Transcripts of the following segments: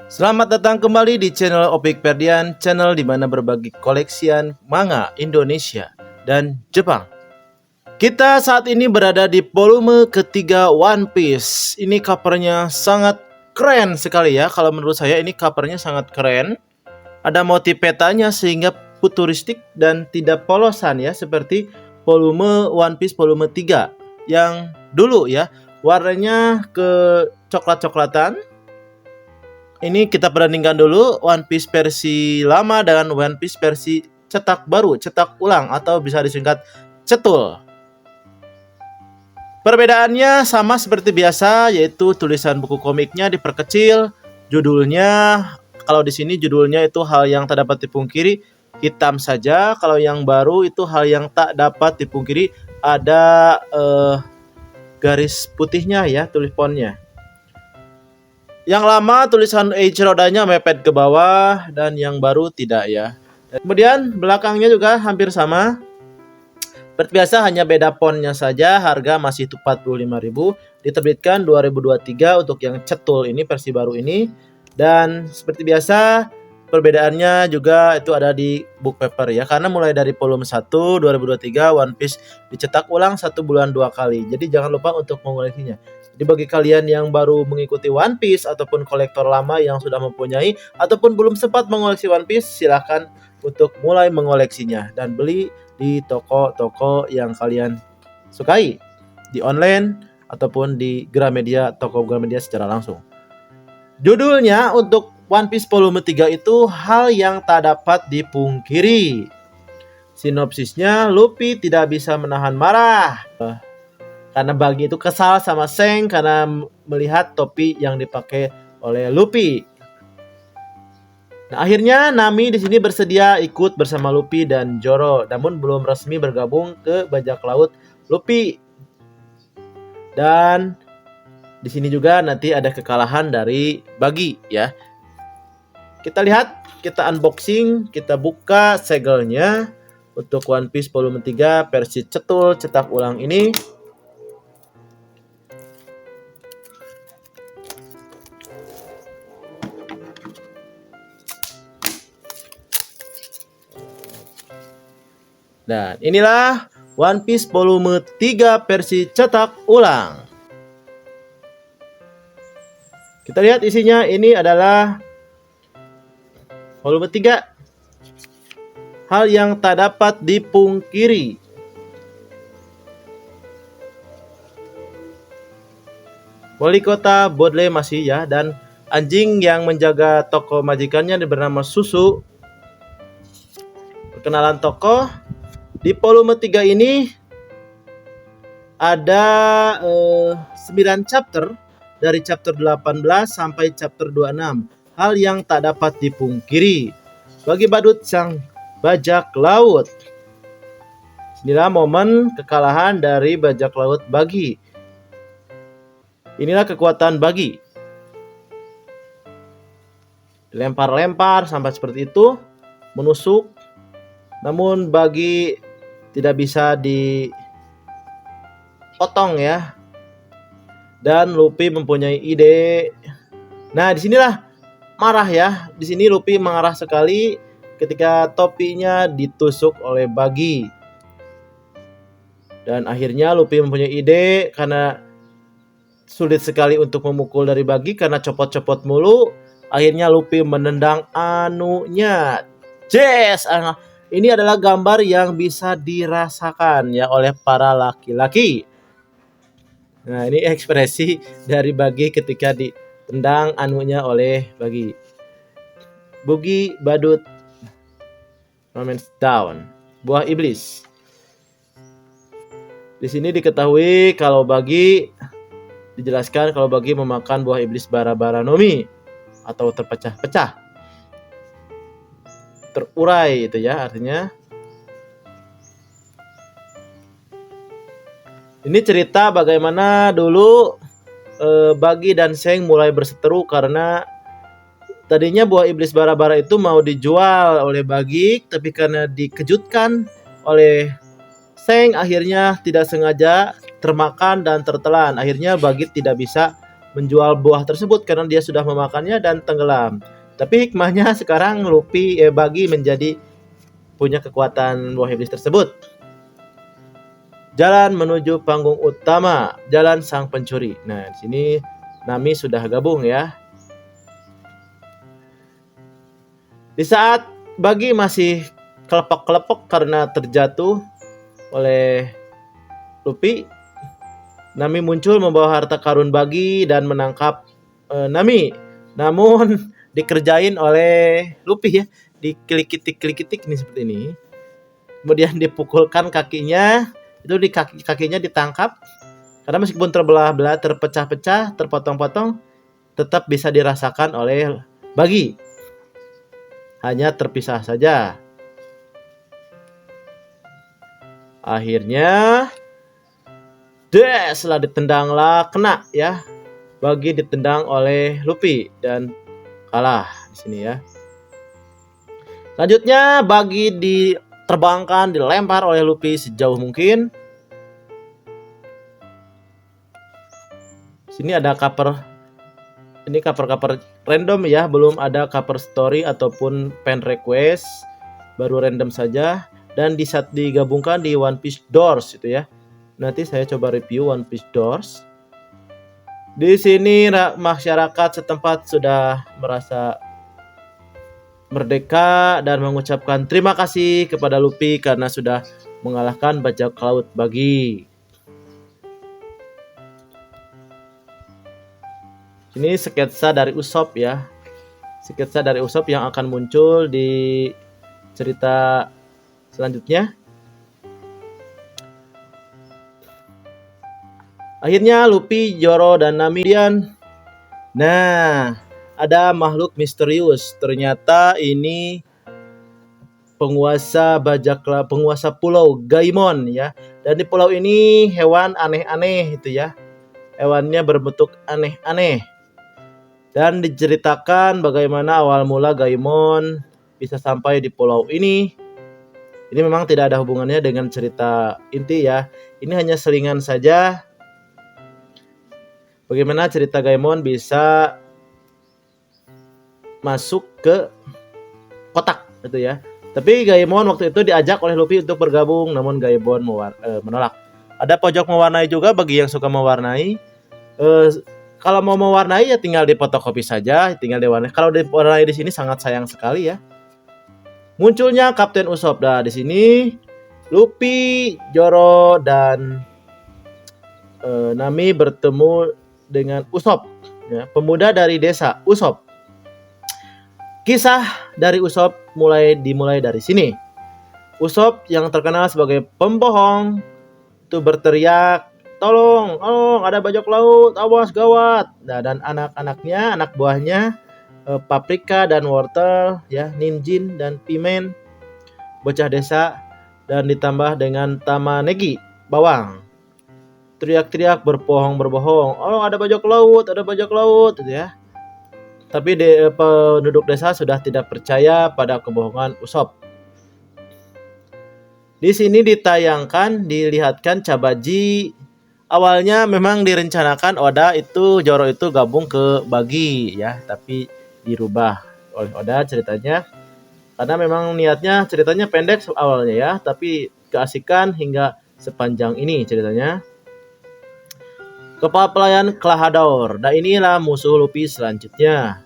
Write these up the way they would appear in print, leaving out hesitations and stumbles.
Selamat datang kembali di channel Opik Ferdian, channel di mana berbagi koleksian manga Indonesia dan Jepang. Kita saat ini berada di volume ketiga One Piece. Ini covernya sangat keren sekali ya. Kalau menurut saya ini covernya sangat keren. Ada motif petanya sehingga futuristik dan tidak polosan ya, seperti volume One Piece volume 3 yang dulu ya. Warnanya ke coklat-coklatan. Ini kita bandingkan dulu One Piece versi lama dengan One Piece versi cetak baru, cetak ulang atau bisa disingkat cetul. Perbedaannya sama seperti biasa, yaitu tulisan buku komiknya diperkecil, judulnya kalau di sini judulnya itu hal yang tak dapat dipungkiri, hitam saja. Kalau yang baru itu hal yang tak dapat dipungkiri, ada garis putihnya ya, tulis fontnya. Yang lama tulisan H rodanya mepet ke bawah dan yang baru tidak ya. Kemudian belakangnya juga hampir sama. Seperti biasa hanya beda fontnya saja, harga masih 45.000, diterbitkan 2023 untuk yang cetul ini versi baru ini. Dan seperti biasa perbedaannya juga itu ada di book paper ya, karena mulai dari volume 1 2023 One Piece dicetak ulang 1 bulan 2 kali. Jadi jangan lupa untuk mengoleksinya. Jadi bagi kalian yang baru mengikuti One Piece ataupun kolektor lama yang sudah mempunyai ataupun belum sempat mengoleksi One Piece, silahkan untuk mulai mengoleksinya dan beli di toko-toko yang kalian sukai, di online ataupun di Gramedia, toko Gramedia secara langsung. Judulnya untuk One Piece volume 3 itu hal yang tak dapat dipungkiri. Sinopsisnya, Luffy tidak bisa menahan marah karena Buggy itu kesal sama Shanks karena melihat topi yang dipakai oleh Luffy. Nah, akhirnya Nami di sini bersedia ikut bersama Luffy dan Zoro, namun belum resmi bergabung ke bajak laut Luffy. Dan di sini juga nanti ada kekalahan dari Buggy ya. Kita lihat, kita unboxing, kita buka segelnya untuk One Piece volume 3 versi cetul cetak ulang ini. Dan inilah One Piece volume 3 versi cetak ulang. Kita lihat isinya, ini adalah volume 3. Hal yang tak dapat dipungkiri. Wali kota Bodle masih ya, dan anjing yang menjaga toko majikannya bernama Susu. Perkenalan tokoh. Di volume 3 ini ada 9 chapter, dari chapter 18 sampai chapter 26. Hal yang tak dapat dipungkiri bagi badut sang bajak laut. Inilah momen kekalahan dari bajak laut Buggy. Inilah kekuatan Buggy. Lempar-lempar sampai seperti itu, menusuk. Namun Buggy tidak bisa dipotong ya. Dan Luffy mempunyai ide. Nah, disinilah marah ya. Di sini Luffy marah sekali ketika topinya ditusuk oleh Buggy. Dan akhirnya Luffy mempunyai ide karena sulit sekali untuk memukul dari Buggy karena copot-copot mulu. Akhirnya Luffy menendang anunya. Yes! Ini adalah gambar yang bisa dirasakan ya oleh para laki-laki. Nah, ini ekspresi dari Buggy ketika ditendang anunya oleh Buggy. Buggy badut Romance Down, buah iblis. Di sini diketahui kalau Buggy, dijelaskan kalau Buggy memakan buah iblis Bara-Bara no Mi atau terpecah-pecah. Terurai itu ya artinya. Ini cerita bagaimana dulu Buggy dan Shanks mulai berseteru karena tadinya buah iblis Bara-Bara itu mau dijual oleh Buggy, tapi karena dikejutkan oleh Shanks akhirnya tidak sengaja termakan dan tertelan. Akhirnya Buggy tidak bisa menjual buah tersebut karena dia sudah memakannya dan tenggelam. Tapi hikmahnya sekarang Bagi menjadi punya kekuatan buah iblis tersebut. Jalan menuju panggung utama, jalan sang pencuri. Nah, di sini Nami sudah gabung ya. Di saat Bagi masih kelepok-kelepok karena terjatuh oleh Luffy, Nami muncul membawa harta karun Bagi dan menangkap Nami. Namun dikerjain oleh Luffy ya, dikelikitik-kelikitik nih seperti ini. Kemudian dipukulkan kakinya, itu di kakinya ditangkap. Karena meskipun terbelah-belah, terpecah-pecah, terpotong-potong, tetap bisa dirasakan oleh Bagi. Hanya terpisah saja. Akhirnya setelah ditendanglah kena ya. Bagi ditendang oleh Luffy dan kalah di sini ya. Selanjutnya Bagi diterbangkan, dilempar oleh Luffy sejauh mungkin. Sini ada cover. Ini cover random ya, belum ada cover story ataupun fan request, baru random saja dan digabungkan di One Piece Doors itu ya. Nanti saya coba review One Piece Doors. Di sini masyarakat setempat sudah merasa merdeka dan mengucapkan terima kasih kepada Luffy karena sudah mengalahkan bajak laut Bagi. Ini sketsa dari Usopp ya. Sketsa dari Usopp yang akan muncul di cerita selanjutnya. Akhirnya Luffy, Zoro, dan Nami. Nah, ada makhluk misterius. Ternyata ini penguasa pulau Gaimon ya. Dan di pulau ini hewan aneh-aneh itu ya. Hewannya berbentuk aneh-aneh. Dan diceritakan bagaimana awal mula Gaimon bisa sampai di pulau ini. Ini memang tidak ada hubungannya dengan cerita inti ya. Ini hanya selingan saja. Bagaimana cerita Gaimon bisa masuk ke kotak itu ya. Tapi Gaimon waktu itu diajak oleh Luffy untuk bergabung, namun Gaimon menolak. Ada pojok mewarnai juga bagi yang suka mewarnai. Kalau mau mewarnai ya tinggal difotokopi saja, tinggal diwarnai. Kalau diwarnai di sini sangat sayang sekali ya. Munculnya Kapten Usopp. Nah, di sini Luffy, Zoro, dan Nami bertemu dengan Usopp, ya, pemuda dari desa Usopp. Kisah dari Usopp dimulai dari sini. Usopp yang terkenal sebagai pembohong itu berteriak, tolong, ada bajak laut, awas gawat. Nah, dan anak-anaknya, anak buahnya, Paprika dan Wortel, ya, Ninjin dan Pimen, bocah desa, dan ditambah dengan Tamanegi, bawang. Teriak-teriak, berbohong, ada bajak laut, gitu ya. Tapi penduduk desa sudah tidak percaya pada kebohongan Usopp. Di sini dilihatkan Cabaji. Awalnya memang direncanakan Zoro itu gabung ke Bagi ya, tapi dirubah oleh Oda ceritanya. Karena memang niatnya ceritanya pendek awalnya ya, tapi keasikan hingga sepanjang ini ceritanya. Kepala pelayan Klahadore. Nah, inilah musuh Luffy selanjutnya.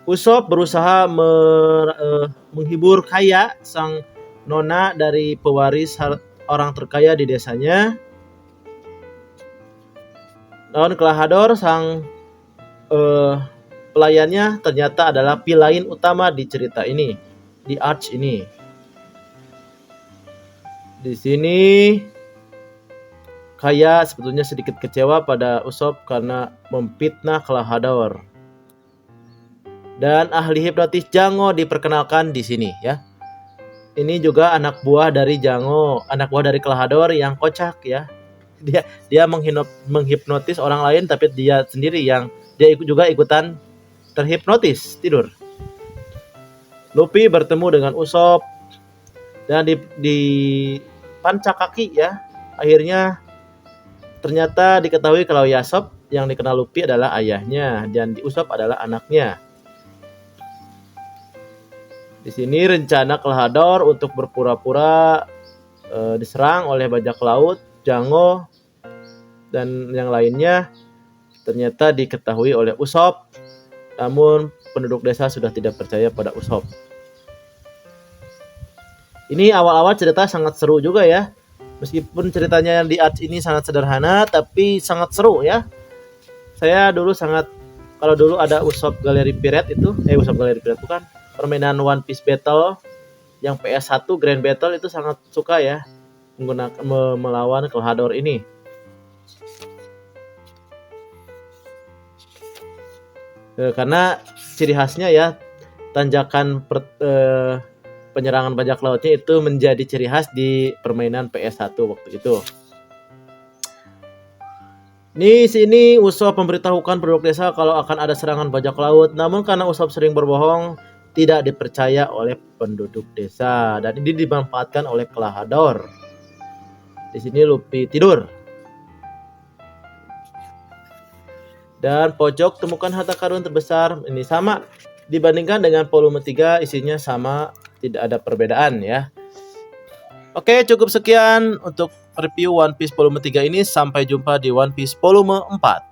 Usopp berusaha menghibur Kaya, sang nona dari pewaris orang terkaya di desanya. Namun Klahadore, sang pelayannya ternyata adalah villain utama di cerita ini, di arch ini. Di sini Kaya sebetulnya sedikit kecewa pada Usopp karena memfitnah Klahadore. Dan ahli hipnotis Jango diperkenalkan di sini ya. Ini juga anak buah dari Jango, anak buah dari Klahadore yang kocak ya. Dia menghipnotis orang lain, tapi dia sendiri yang juga ikutan terhipnotis tidur. Luffy bertemu dengan Usopp dan di pancak kaki ya. Akhirnya Ternyata diketahui kalau Yasop yang dikenal Luffy adalah ayahnya dan Usopp adalah anaknya. Di sini rencana Klahadore untuk berpura-pura diserang oleh bajak laut, Jango, dan yang lainnya ternyata diketahui oleh Usopp. Namun penduduk desa sudah tidak percaya pada Usopp. Ini awal-awal cerita sangat seru juga ya. Meskipun ceritanya yang di art ini sangat sederhana, tapi sangat seru ya. Saya dulu kalau dulu ada Usopp Galeri Pirate itu, Usopp Galeri Pirate bukan, permainan One Piece Battle yang PS1 Grand Battle itu sangat suka ya menggunakan melawan Klahadore ini. Karena ciri khasnya ya tanjakan penyerangan bajak lautnya itu menjadi ciri khas di permainan PS1 waktu itu. Di sini Usopp memberitahukan penduduk desa kalau akan ada serangan bajak laut, namun karena Usopp sering berbohong, tidak dipercaya oleh penduduk desa dan ini dimanfaatkan oleh Klahadore. Di sini Luffy tidur. Dan pojok temukan harta karun terbesar. Ini sama dibandingkan dengan volume 3, isinya sama, tidak ada perbedaan ya. Oke, cukup sekian untuk review One Piece volume 3 ini. Sampai jumpa di One Piece volume 4.